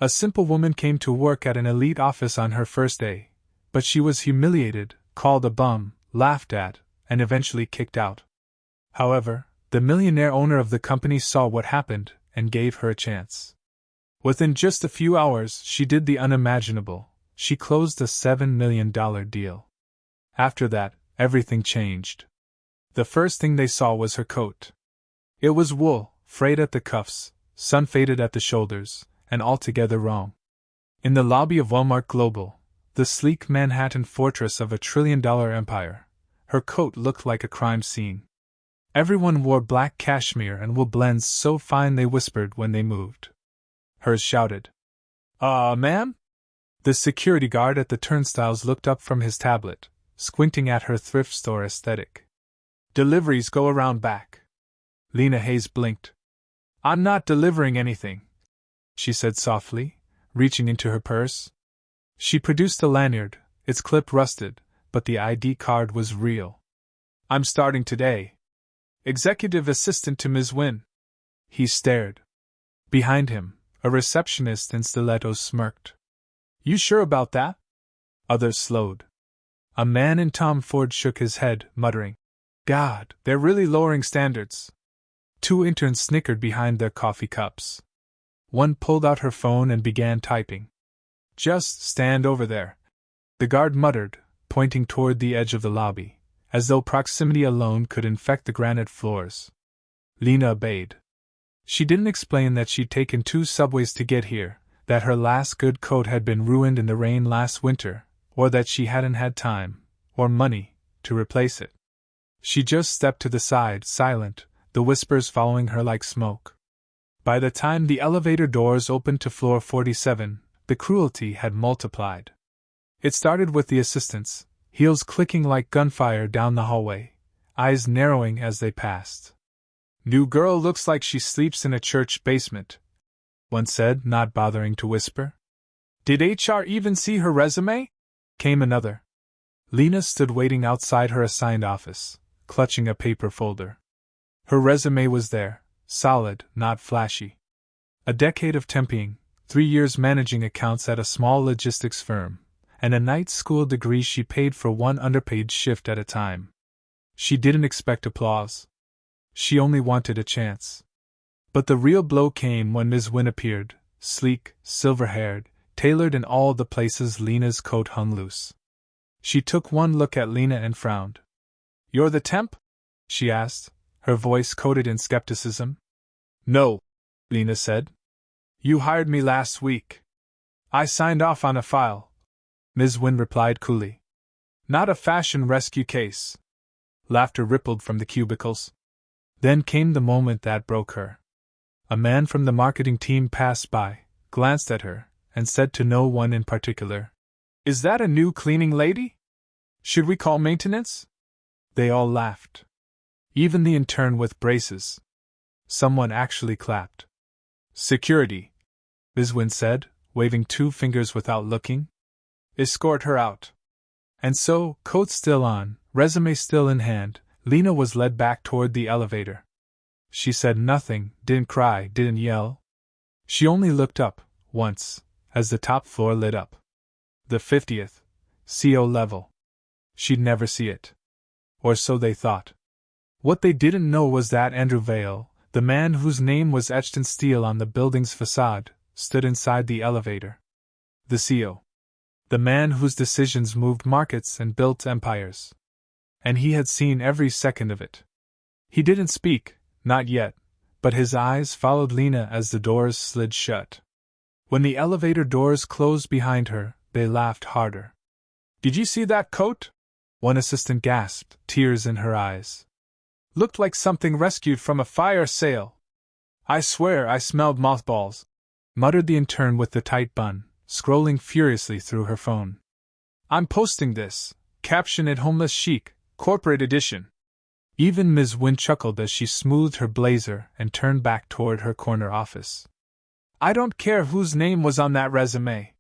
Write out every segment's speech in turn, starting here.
A simple woman came to work at an elite office on her first day, but she was humiliated, called a bum, laughed at, and eventually kicked out. However, the millionaire owner of the company saw what happened and gave her a chance. Within just a few hours, she did the unimaginable. She closed a $7 million deal. After that, everything changed. The first thing they saw was her coat. It was wool, frayed at the cuffs, sun-faded at the shoulders, and altogether wrong. In the lobby of Walmart Global, the sleek Manhattan fortress of a trillion-dollar empire, her coat looked like a crime scene. Everyone wore black cashmere and wool blends so fine they whispered when they moved. Hers shouted, Ma'am?" The security guard at the turnstiles looked up from his tablet, squinting at her thrift store aesthetic. "Deliveries go around back." Lena Hayes blinked. "I'm not delivering anything," she said softly, reaching into her purse. She produced a lanyard, its clip rusted, but the ID card was real. "I'm starting today. Executive assistant to Ms. Wynne." He stared. Behind him, a receptionist in stilettos smirked. "You sure about that?" Others slowed. A man in Tom Ford shook his head, muttering, "God, they're really lowering standards." Two interns snickered behind their coffee cups. One pulled out her phone and began typing. "Just stand over there," the guard muttered, pointing toward the edge of the lobby, as though proximity alone could infect the granite floors. Lena obeyed. She didn't explain that she'd taken 2 subways to get here, that her last good coat had been ruined in the rain last winter, or that she hadn't had time, or money, to replace it. She just stepped to the side, silent, the whispers following her like smoke. By the time the elevator doors opened to floor 47, the cruelty had multiplied. It started with the assistants, heels clicking like gunfire down the hallway, eyes narrowing as they passed. "New girl looks like she sleeps in a church basement," one said, not bothering to whisper. "Did HR even see her resume?" came another. Lena stood waiting outside her assigned office, clutching a paper folder. Her resume was there, solid, not flashy. A decade of temping, 3 years managing accounts at a small logistics firm, and a night school degree she paid for one underpaid shift at a time. She didn't expect applause. She only wanted a chance. But the real blow came when Ms. Wynne appeared, sleek, silver-haired, tailored in all the places Lena's coat hung loose. She took one look at Lena and frowned. "You're the temp?" she asked, her voice coated in skepticism. "No," Lena said. "You hired me last week. I signed off on a file," Ms. Wynne replied coolly. "Not a fashion rescue case." Laughter rippled from the cubicles. Then came the moment that broke her. A man from the marketing team passed by, glanced at her, and said to no one in particular, "Is that a new cleaning lady? Should we call maintenance?" They all laughed. Even the intern with braces. Someone actually clapped. "Security," Ms. Wynne said, waving 2 fingers without looking. "Escort her out." And so, coat still on, resume still in hand, Lena was led back toward the elevator. She said nothing, didn't cry, didn't yell. She only looked up, once, as the top floor lit up. The 50th, CO level. She'd never see it. Or so they thought. What they didn't know was that Andrew Vale, the man whose name was etched in steel on the building's facade, stood inside the elevator. The CO. The man whose decisions moved markets and built empires. And he had seen every second of it. He didn't speak, not yet, but his eyes followed Lena as the doors slid shut. When the elevator doors closed behind her, they laughed harder. "Did you see that coat?" one assistant gasped, tears in her eyes. "Looked like something rescued from a fire sale." "I swear I smelled mothballs," muttered the intern with the tight bun, scrolling furiously through her phone. "I'm posting this. Caption it homeless chic. Corporate edition." Even Ms. Wynne chuckled as she smoothed her blazer and turned back toward her corner office. "I don't care whose name was on that resume.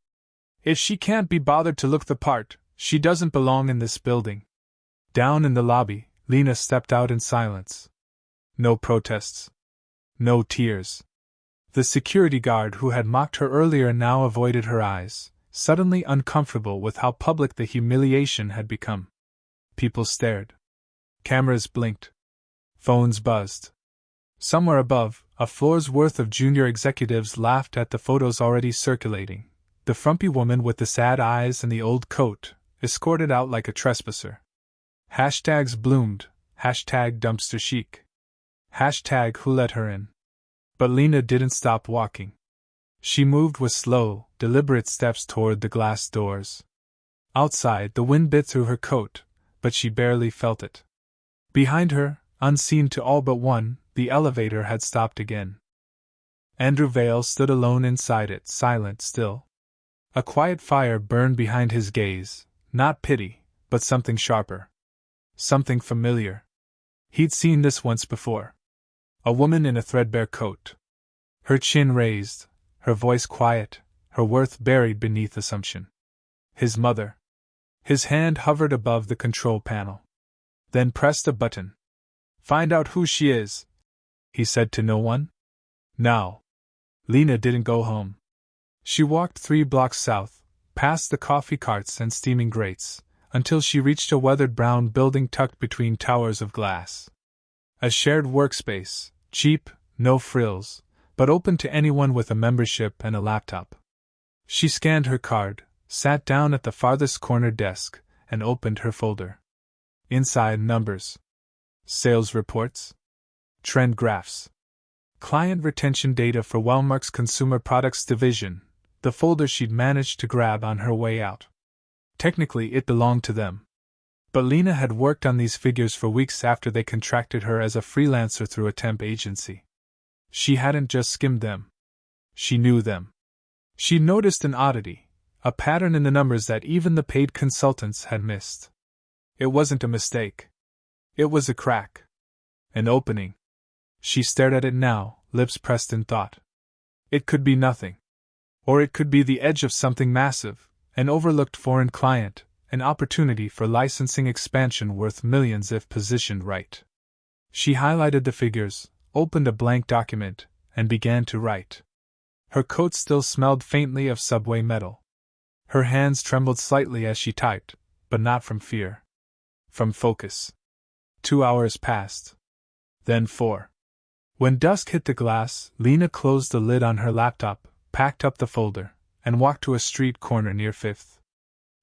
If she can't be bothered to look the part, she doesn't belong in this building." Down in the lobby, Lena stepped out in silence. No protests. No tears. The security guard who had mocked her earlier now avoided her eyes, suddenly uncomfortable with how public the humiliation had become. People stared. Cameras blinked. Phones buzzed. Somewhere above, a floor's worth of junior executives laughed at the photos already circulating. The frumpy woman with the sad eyes and the old coat, escorted out like a trespasser. Hashtags bloomed. Hashtag dumpster chic. Hashtag who let her in. But Lena didn't stop walking. She moved with slow, deliberate steps toward the glass doors. Outside, the wind bit through her coat, but she barely felt it. Behind her, unseen to all but one, the elevator had stopped again. Andrew Vale stood alone inside it, silent still. A quiet fire burned behind his gaze, not pity, but something sharper. Something familiar. He'd seen this once before. A woman in a threadbare coat. Her chin raised, her voice quiet, her worth buried beneath assumption. His mother. His hand hovered above the control panel. Then pressed a button. "Find out who she is," he said to no one. Now. Lena didn't go home. She walked 3 blocks south, past the coffee carts and steaming grates, until she reached a weathered brown building tucked between towers of glass. A shared workspace, cheap, no frills, but open to anyone with a membership and a laptop. She scanned her card, sat down at the farthest corner desk, and opened her folder. Inside, numbers. Sales reports. Trend graphs. Client retention data for Wellmark's Consumer Products Division, the folder she'd managed to grab on her way out. Technically, it belonged to them. But Lena had worked on these figures for weeks after they contracted her as a freelancer through a temp agency. She hadn't just skimmed them. She knew them. She noticed an oddity, a pattern in the numbers that even the paid consultants had missed. It wasn't a mistake. It was a crack. An opening. She stared at it now, lips pressed in thought. It could be nothing. Or it could be the edge of something massive, an overlooked foreign client, an opportunity for licensing expansion worth millions if positioned right. She highlighted the figures, opened a blank document, and began to write. Her coat still smelled faintly of subway metal. Her hands trembled slightly as she typed, but not from fear. From focus. 2 hours passed. Then 4. When dusk hit the glass, Lena closed the lid on her laptop, packed up the folder, and walked to a street corner near 5th.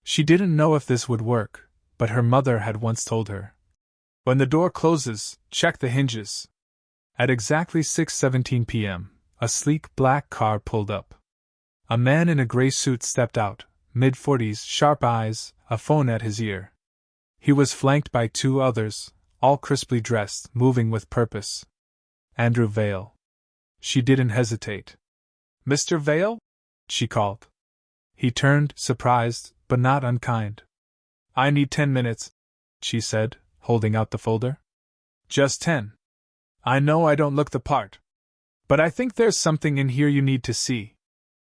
She didn't know if this would work, but her mother had once told her, "When the door closes, check the hinges." At exactly 6:17 p.m., a sleek black car pulled up. A man in a gray suit stepped out, mid-40s, sharp eyes, a phone at his ear. He was flanked by 2 others, all crisply dressed, moving with purpose. Andrew Vale. She didn't hesitate. "Mr. Vale?" she called. He turned, surprised, but not unkind. "I need 10 minutes, she said, holding out the folder. "Just 10. I know I don't look the part. But I think there's something in here you need to see."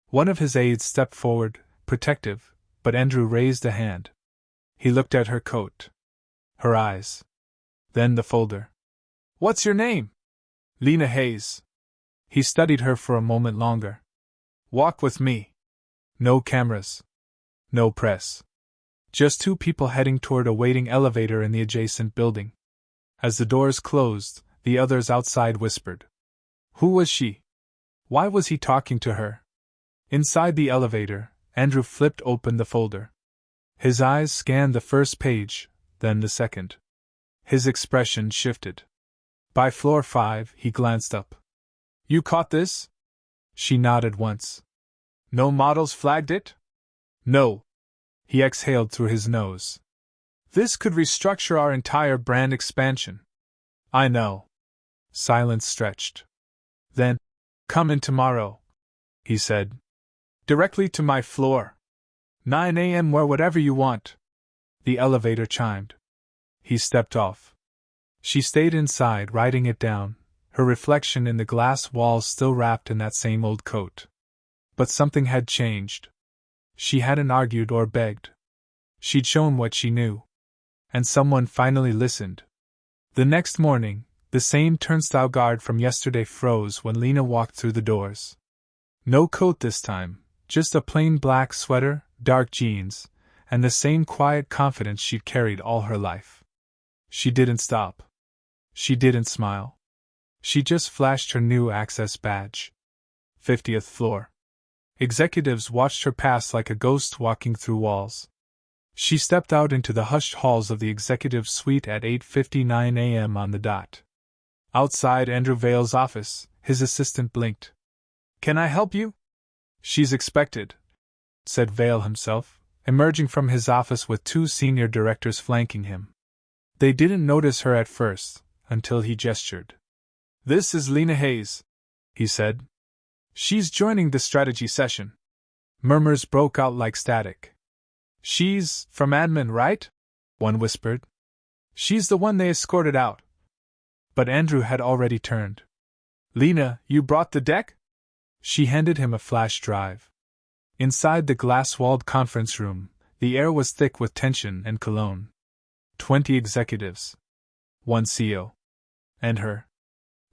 One of his aides stepped forward, protective, but Andrew raised a hand. He looked at her coat. Her eyes. Then the folder. "What's your name?" "Lena Hayes." He studied her for a moment longer. "Walk with me." No cameras. No press. Just 2 people heading toward a waiting elevator in the adjacent building. As the doors closed, the others outside whispered. Who was she? Why was he talking to her? Inside the elevator, Andrew flipped open the folder. His eyes scanned the first page, then the second. His expression shifted. By floor 5, he glanced up. "You caught this?" She nodded once. "No models flagged it?" "No." He exhaled through his nose. "This could restructure our entire brand expansion." "I know." Silence stretched. Then, "Come in tomorrow," he said. "Directly to my floor. 9 a.m. or whatever you want." The elevator chimed. He stepped off. She stayed inside, writing it down, her reflection in the glass walls still wrapped in that same old coat. But something had changed. She hadn't argued or begged. She'd shown what she knew. And someone finally listened. The next morning, The same turnstile guard from yesterday froze when Lena walked through the doors. No coat this time, just a plain black sweater, dark jeans, and the same quiet confidence she'd carried all her life. She didn't stop. She didn't smile. She just flashed her new access badge. 50th floor. Executives watched her pass like a ghost walking through walls. She stepped out into the hushed halls of the executive suite at 8:59 a.m. on the dot. Outside Andrew Vale's office, his assistant blinked. "Can I help you?" "She's expected," said Vale himself, emerging from his office with two senior directors flanking him. They didn't notice her at first, until he gestured. "This is Lena Hayes," he said. "She's joining the strategy session." Murmurs broke out like static. "She's from admin, right?" one whispered. "She's the one they escorted out." But Andrew had already turned. "Lena, you brought the deck?" She handed him a flash drive. Inside the glass-walled conference room, the air was thick with tension and cologne. 20 executives. One CEO. And her.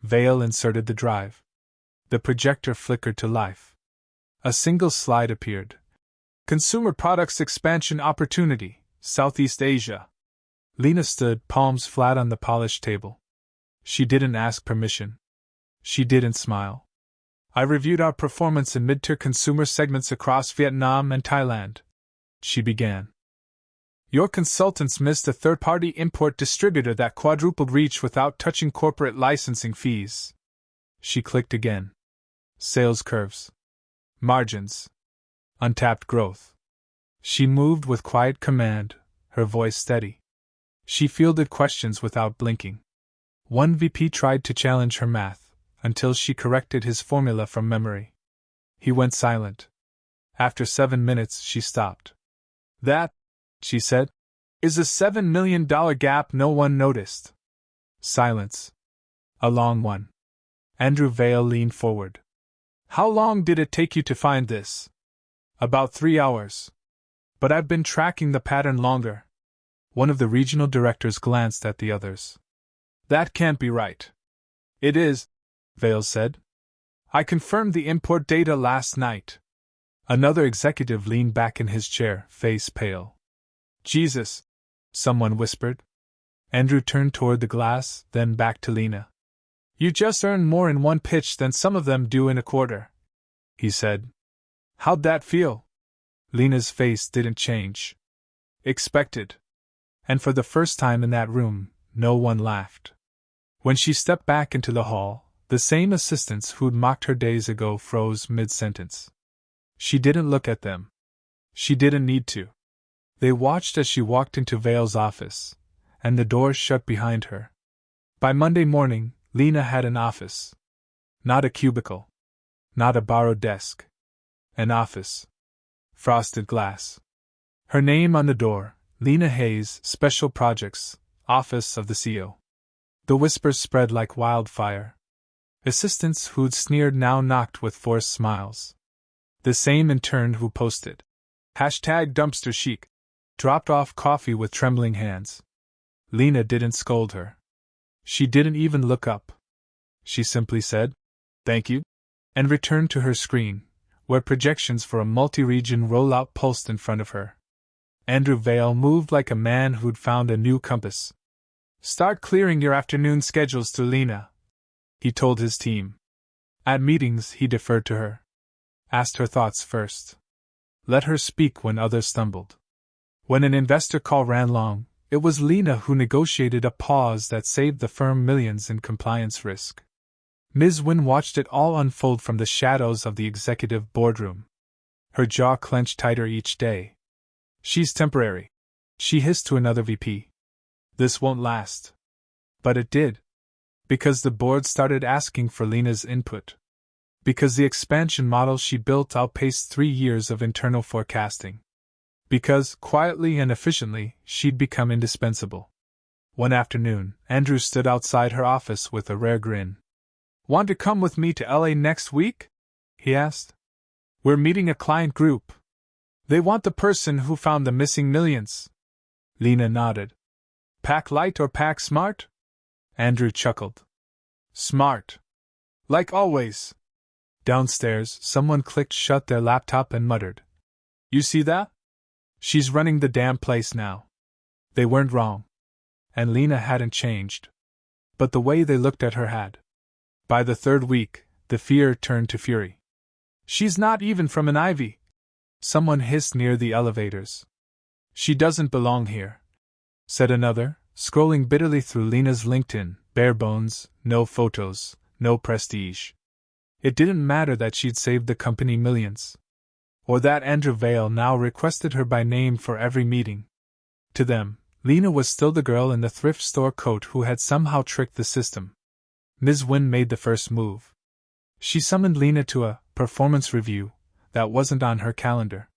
Vale inserted the drive. The projector flickered to life. A single slide appeared. "Consumer Products Expansion Opportunity, Southeast Asia." Lena stood, palms flat on the polished table. She didn't ask permission. She didn't smile. "I reviewed our performance in mid-tier consumer segments across Vietnam and Thailand," she began. "Your consultants missed a third-party import distributor that quadrupled reach without touching corporate licensing fees." She clicked again. "Sales curves. Margins. Untapped growth." She moved with quiet command, her voice steady. She fielded questions without blinking. One VP tried to challenge her math, until she corrected his formula from memory. He went silent. After 7 minutes, she stopped. "That," she said, "is a $7 million gap no one noticed." Silence. A long one. Andrew Vale leaned forward. "How long did it take you to find this?" "About 3 hours. But I've been tracking the pattern longer." One of the regional directors glanced at the others. "That can't be right." "It is," Vale said. "I confirmed the import data last night." Another executive leaned back in his chair, face pale. "Jesus," someone whispered. Andrew turned toward the glass, then back to Lena. "You just earned more in one pitch than some of them do in a quarter," he said. "How'd that feel?" Lena's face didn't change. "Expected." And for the first time in that room, no one laughed. When she stepped back into the hall, the same assistants who'd mocked her days ago froze mid-sentence. She didn't look at them. She didn't need to. They watched as she walked into Vale's office, and the doors shut behind her. By Monday morning, Lena had an office. Not a cubicle. Not a borrowed desk. An office. Frosted glass. Her name on the door, Lena Hayes, Special Projects, Office of the CEO. The whispers spread like wildfire. Assistants who'd sneered now knocked with forced smiles. The same intern who posted #dumpster chic dropped off coffee with trembling hands. Lena didn't scold her. She didn't even look up. She simply said, "Thank you," and returned to her screen, where projections for a multi-region rollout pulsed in front of her. Andrew Vale moved like a man who'd found a new compass. "Start clearing your afternoon schedules to Lena," he told his team. At meetings, he deferred to her. Asked her thoughts first. Let her speak when others stumbled. When an investor call ran long, it was Lena who negotiated a pause that saved the firm millions in compliance risk. Ms. Wynne watched it all unfold from the shadows of the executive boardroom. Her jaw clenched tighter each day. "She's temporary," she hissed to another VP. "This won't last." But it did. Because the board started asking for Lena's input. Because the expansion model she built outpaced 3 years of internal forecasting. Because, quietly and efficiently, she'd become indispensable. One afternoon, Andrew stood outside her office with a rare grin. "Want to come with me to LA next week?" he asked. "We're meeting a client group. They want the person who found the missing millions." Lena nodded. "Pack light or pack smart?" Andrew chuckled. Smart. Like always. Downstairs, someone clicked shut their laptop and muttered, "You see that? She's running the damn place now." They weren't wrong. And Lena hadn't changed. But the way they looked at her had. By the third week, the fear turned to fury. "She's not even from an Ivy," someone hissed near the elevators. "She doesn't belong here," said another, scrolling bitterly through Lena's LinkedIn. Bare bones, no photos, no prestige. It didn't matter that she'd saved the company millions. Or that Andrew Vale now requested her by name for every meeting. To them, Lena was still the girl in the thrift store coat who had somehow tricked the system. Ms. Wynne made the first move. She summoned Lena to a performance review that wasn't on her calendar.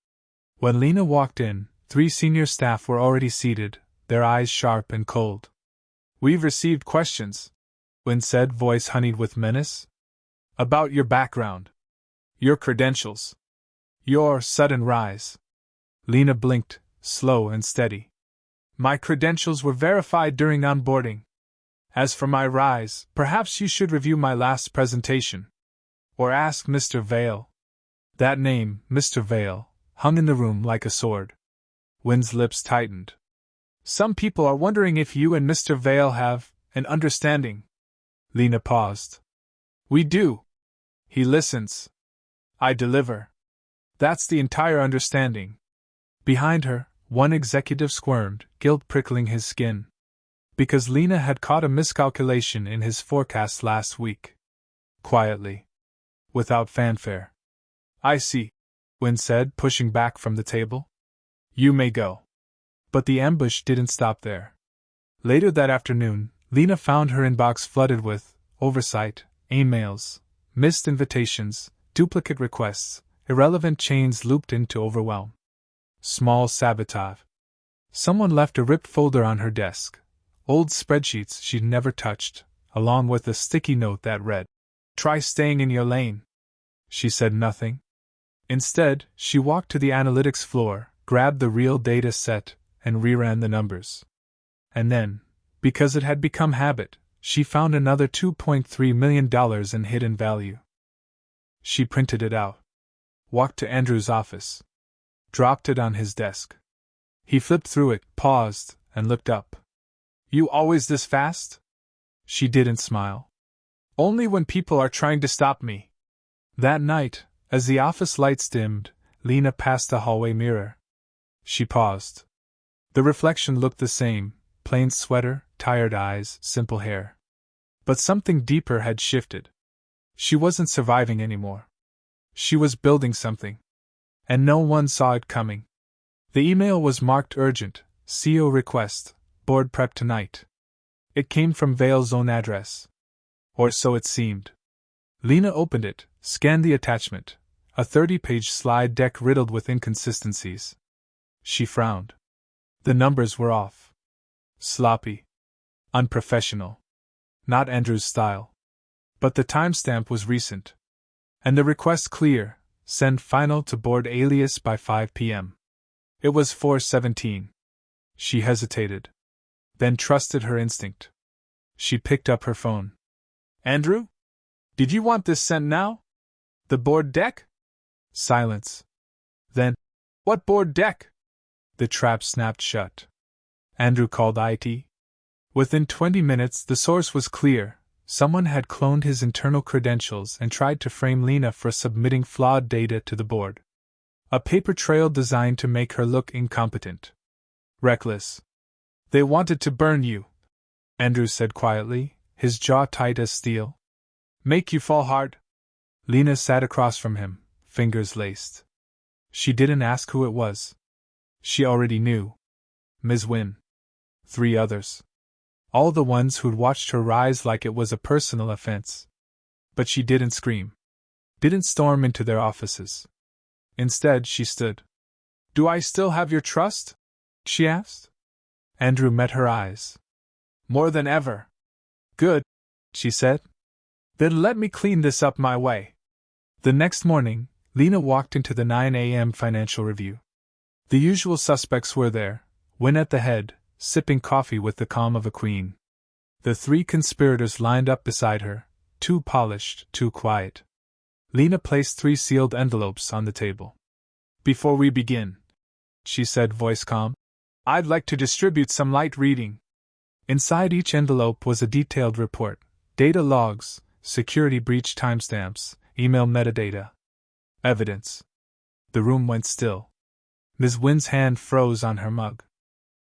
When Lena walked in, 3 senior staff were already seated, their eyes sharp and cold. "We've received questions," Wynne said, voice honeyed with menace. "About your background. Your credentials. Your sudden rise." Lena blinked, slow and steady. "My credentials were verified during onboarding. As for my rise, perhaps you should review my last presentation. Or ask Mr. Vale." That name, Mr. Vale, hung in the room like a sword. Wynne's lips tightened. "Some people are wondering if you and Mr. Vale have an understanding." Lena paused. "We do. He listens. I deliver. That's the entire understanding." Behind her, one executive squirmed, guilt prickling his skin. Because Lena had caught a miscalculation in his forecast last week. Quietly. Without fanfare. "I see," Wynne said, pushing back from the table. "You may go." But the ambush didn't stop there. Later that afternoon, Lena found her inbox flooded with oversight, emails, missed invitations, duplicate requests, irrelevant chains looped in to overwhelm. Small sabotage. Someone left a ripped folder on her desk, old spreadsheets she'd never touched, along with a sticky note that read, "Try staying in your lane." She said nothing. Instead, she walked to the analytics floor, grabbed the real data set, and reran the numbers. And then, because it had become habit, she found another $2.3 million in hidden value. She printed it out. Walked to Andrew's office. Dropped it on his desk. He flipped through it, paused, and looked up. "You always this fast?" She didn't smile. "Only when people are trying to stop me." That night, as the office lights dimmed, Lena passed the hallway mirror. She paused. The reflection looked the same, plain sweater, tired eyes, simple hair. But something deeper had shifted. She wasn't surviving anymore. She was building something. And no one saw it coming. The email was marked urgent, CO request, board prep tonight. It came from Vale's own address. Or so it seemed. Lena opened it, scanned the attachment, a 30-page slide deck riddled with inconsistencies. She frowned. The numbers were off. Sloppy. Unprofessional. Not Andrew's style. But the timestamp was recent. And the request clear, send final to board alias by 5 p.m. It was 4:17. She hesitated. Then trusted her instinct. She picked up her phone. "Andrew? Did you want this sent now? The board deck?" Silence. Then, "What board deck?" The trap snapped shut. Andrew called IT. Within 20 minutes, the source was clear. Someone had cloned his internal credentials and tried to frame Lena for submitting flawed data to the board. A paper trail designed to make her look incompetent. Reckless. "They wanted to burn you," Andrew said quietly, his jaw tight as steel. "Make you fall hard." Lena sat across from him, fingers laced. She didn't ask who it was. She already knew. Ms. Wynne. 3 others. All the ones who'd watched her rise like it was a personal offense. But she didn't scream. Didn't storm into their offices. Instead, she stood. "Do I still have your trust?" she asked. Andrew met her eyes. "More than ever." "Good," she said. "Then let me clean this up my way." The next morning, Lena walked into the 9 a.m. financial review. The usual suspects were there, Wynne at the head, sipping coffee with the calm of a queen. The 3 conspirators lined up beside her, too polished, too quiet. Lena placed 3 sealed envelopes on the table. "Before we begin," she said, voice calm, "I'd like to distribute some light reading." Inside each envelope was a detailed report, data logs, security breach timestamps, email metadata. Evidence. The room went still. Ms. Wynn's hand froze on her mug.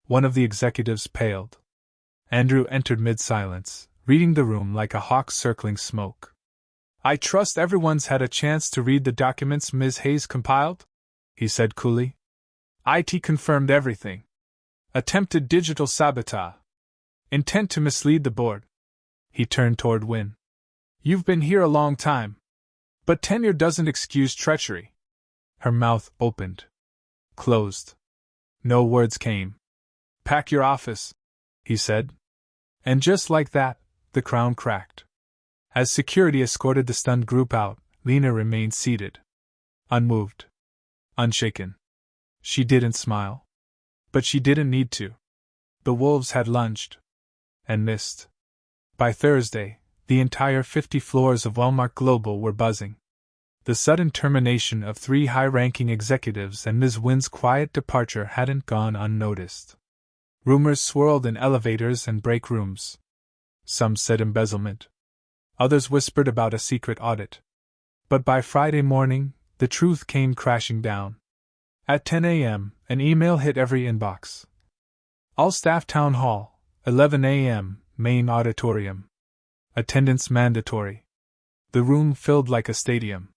One of the executives paled. Andrew entered mid-silence, reading the room like a hawk circling smoke. "I trust everyone's had a chance to read the documents Ms. Hayes compiled?" he said coolly. "IT confirmed everything. Attempted digital sabotage. Intent to mislead the board." He turned toward Wynne. "You've been here a long time. But tenure doesn't excuse treachery." Her mouth opened. Closed. No words came. "Pack your office," he said. And just like that, the crown cracked. As security escorted the stunned group out, Lena remained seated. Unmoved. Unshaken. She didn't smile. But she didn't need to. The wolves had lunged. And missed. By Thursday, the entire 50 floors of Wellmark Global were buzzing. The sudden termination of 3 high-ranking executives and Ms. Wynn's quiet departure hadn't gone unnoticed. Rumors swirled in elevators and break rooms. Some said embezzlement. Others whispered about a secret audit. But by Friday morning, the truth came crashing down. At 10 a.m., an email hit every inbox. "All staff town hall, 11 a.m., main auditorium. Attendance mandatory." The room filled like a stadium.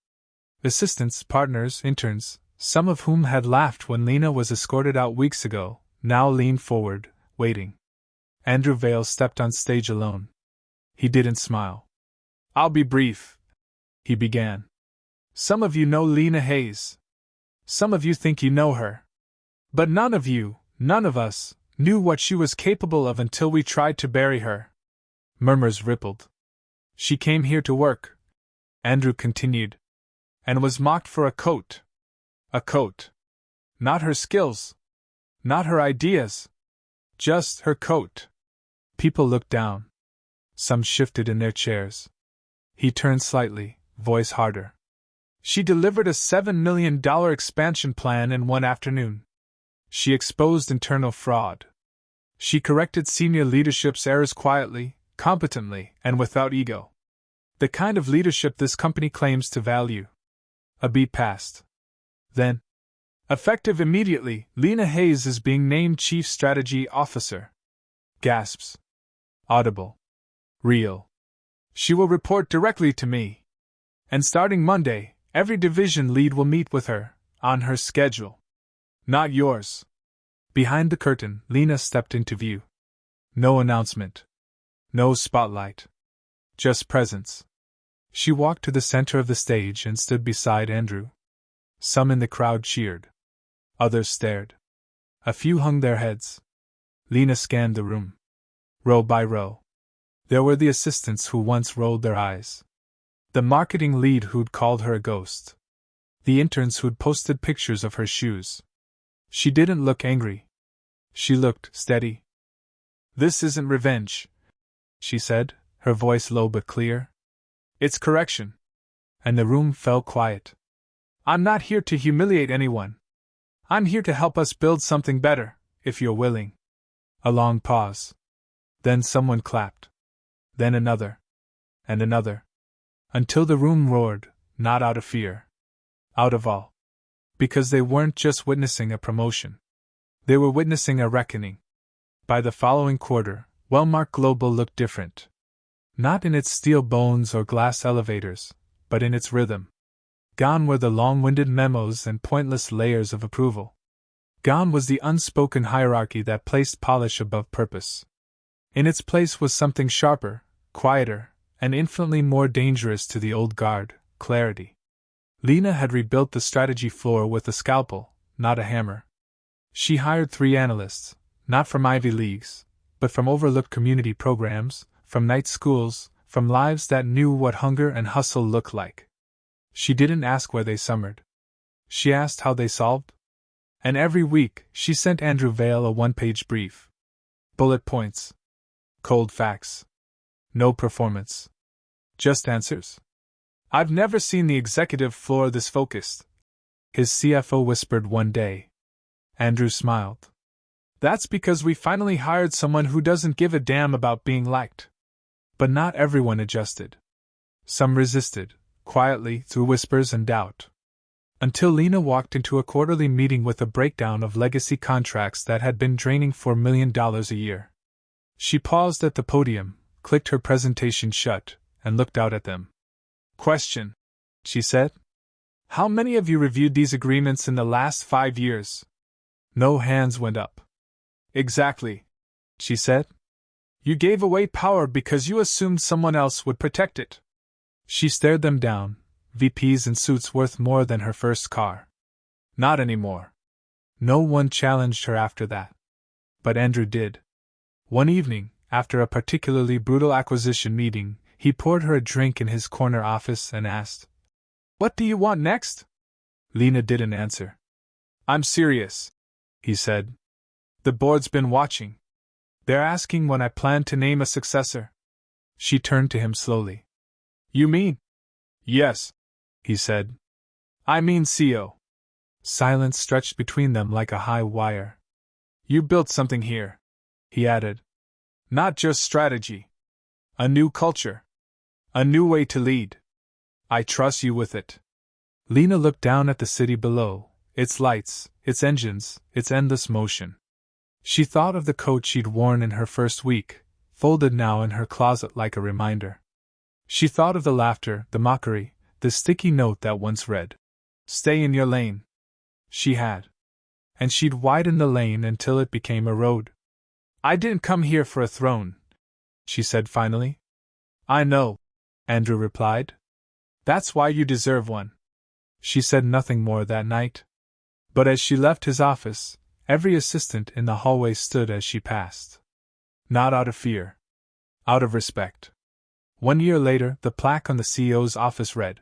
Assistants, partners, interns, some of whom had laughed when Lena was escorted out weeks ago, now leaned forward, waiting. Andrew Vale stepped on stage alone. He didn't smile. "I'll be brief," he began. "Some of you know Lena Hayes. Some of you think you know her. But none of you, none of us, knew what she was capable of until we tried to bury her." Murmurs rippled. "She came here to work," Andrew continued, "and was mocked for a coat. A coat. Not her skills. Not her ideas. Just her coat." People looked down. Some shifted in their chairs. He turned slightly, voice harder. "She delivered a $7 million expansion plan in one afternoon. She exposed internal fraud. She corrected senior leadership's errors quietly, competently, and without ego. The kind of leadership this company claims to value." A beat passed. Then, "Effective immediately, Lena Hayes is being named Chief Strategy Officer." Gasps. Audible. Real. "She will report directly to me. And starting Monday, every division lead will meet with her, on her schedule. Not yours." Behind the curtain, Lena stepped into view. No announcement. No spotlight. Just presence. She walked to the center of the stage and stood beside Andrew. Some in the crowd cheered. Others stared. A few hung their heads. Lena scanned the room. Row by row. There were the assistants who once rolled their eyes. The marketing lead who'd called her a ghost. The interns who'd posted pictures of her shoes. She didn't look angry. She looked steady. "This isn't revenge," she said, her voice low but clear. "It's correction." And the room fell quiet. "I'm not here to humiliate anyone. I'm here to help us build something better, if you're willing." A long pause. Then someone clapped. Then another. And another. Until the room roared, not out of fear. Out of awe. Because they weren't just witnessing a promotion. They were witnessing a reckoning. By the following quarter, Wellmark Global looked different. Not in its steel bones or glass elevators, but in its rhythm. Gone were the long-winded memos and pointless layers of approval. Gone was the unspoken hierarchy that placed polish above purpose. In its place was something sharper, quieter, and infinitely more dangerous to the old guard: clarity. Lena had rebuilt the strategy floor with a scalpel, not a hammer. She hired 3 analysts, not from Ivy Leagues, but from overlooked community programs, from night schools, from lives that knew what hunger and hustle looked like. She didn't ask where they summered. She asked how they solved. And every week, she sent Andrew Vale a 1-page brief. Bullet points. Cold facts. No performance. Just answers? I've never seen the executive floor this focused, his CFO whispered one day. Andrew smiled. That's because we finally hired someone who doesn't give a damn about being liked. But not everyone adjusted. Some resisted, quietly, through whispers and doubt. Until Lena walked into a quarterly meeting with a breakdown of legacy contracts that had been draining $4 million a year. She paused at the podium, clicked her presentation shut, and looked out at them. Question, she said. How many of you reviewed these agreements in the last 5 years? No hands went up. Exactly, she said. You gave away power because you assumed someone else would protect it. She stared them down, VPs in suits worth more than her first car. Not anymore. No one challenged her after that. But Andrew did. One evening, after a particularly brutal acquisition meeting, he poured her a drink in his corner office and asked, What do you want next? Lena didn't answer. I'm serious, he said. The board's been watching. They're asking when I plan to name a successor. She turned to him slowly. You mean? Yes, he said. I mean CEO. Silence stretched between them like a high wire. You built something here, he added. Not just strategy. A new culture. A new way to lead. I trust you with it. Lena looked down at the city below, its lights, its engines, its endless motion. She thought of the coat she'd worn in her first week, folded now in her closet like a reminder. She thought of the laughter, the mockery, the sticky note that once read, Stay in your lane. She had. And she'd widen the lane until it became a road. I didn't come here for a throne, she said finally. I know, Andrew replied. That's why you deserve one. She said nothing more that night. But as she left his office, every assistant in the hallway stood as she passed. Not out of fear. Out of respect. 1 year later, the plaque on the CEO's office read,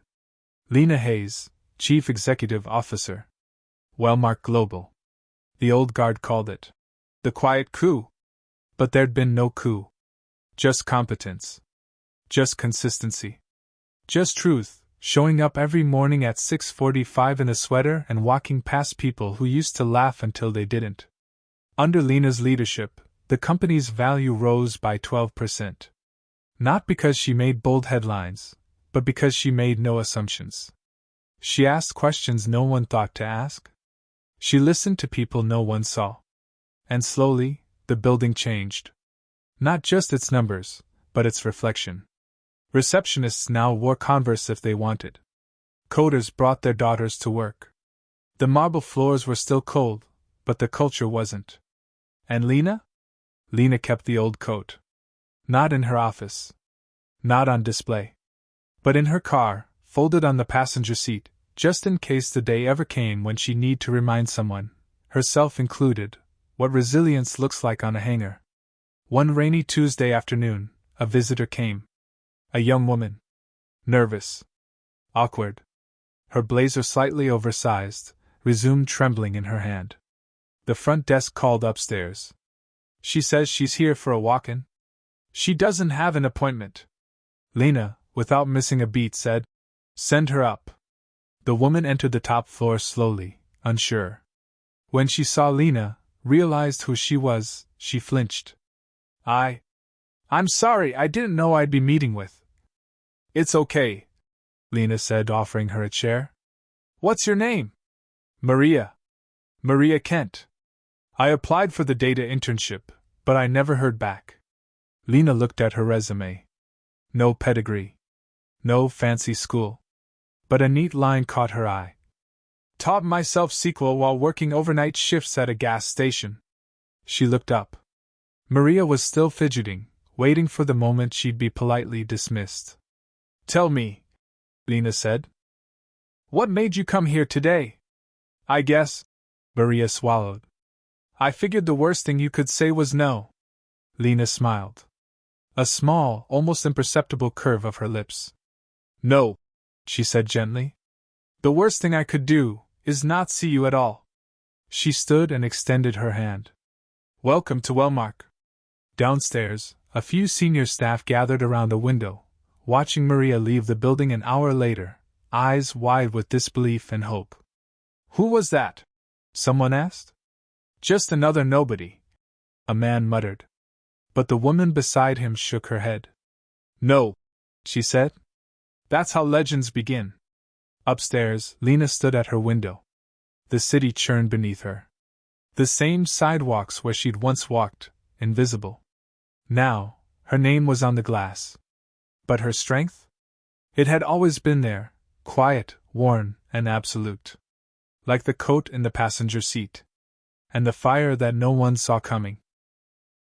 Lena Hayes, Chief Executive Officer. Wellmark Global. The old guard called it the quiet coup. But there'd been no coup. Just competence. Just consistency. Just truth, showing up every morning at 6:45 in a sweater and walking past people who used to laugh until they didn't. Under Lena's leadership, the company's value rose by 12%. Not because she made bold headlines, but because she made no assumptions. She asked questions no one thought to ask. She listened to people no one saw. And slowly, the building changed. Not just its numbers, but its reflection. Receptionists now wore Converse if they wanted. Coders brought their daughters to work. The marble floors were still cold, but the culture wasn't. And Lena? Lena kept the old coat. Not in her office. Not on display. But in her car, folded on the passenger seat, just in case the day ever came when she'd need to remind someone, herself included, what resilience looks like on a hanger. One rainy Tuesday afternoon, a visitor came. A young woman. Nervous. Awkward. Her blazer slightly oversized, resumed trembling in her hand. The front desk called upstairs. She says she's here for a walk-in. She doesn't have an appointment. Lena, without missing a beat, said, Send her up. The woman entered the top floor slowly, unsure. When she saw Lena, realized who she was, she flinched. I'm sorry, I didn't know I'd be meeting with. It's okay, Lena said, offering her a chair. What's your name? Maria. Maria Kent. I applied for the data internship, but I never heard back. Lena looked at her resume. No pedigree. No fancy school. But a neat line caught her eye. Taught myself SQL while working overnight shifts at a gas station. She looked up. Maria was still fidgeting, waiting for the moment she'd be politely dismissed. Tell me, Lena said. What made you come here today? I guess, Maria swallowed. I figured the worst thing you could say was no. Lena smiled. A small, almost imperceptible curve of her lips. No, she said gently. The worst thing I could do is not see you at all. She stood and extended her hand. Welcome to Wellmark. Downstairs, a few senior staff gathered around a window, watching Maria leave the building an hour later, eyes wide with disbelief and hope. "Who was that?" someone asked. "Just another nobody," a man muttered. But the woman beside him shook her head. "No," she said. "That's how legends begin." Upstairs, Lena stood at her window. The city churned beneath her. The same sidewalks where she'd once walked, invisible. Now, her name was on the glass. But her strength? It had always been there, quiet, worn, and absolute. Like the coat in the passenger seat. And the fire that no one saw coming.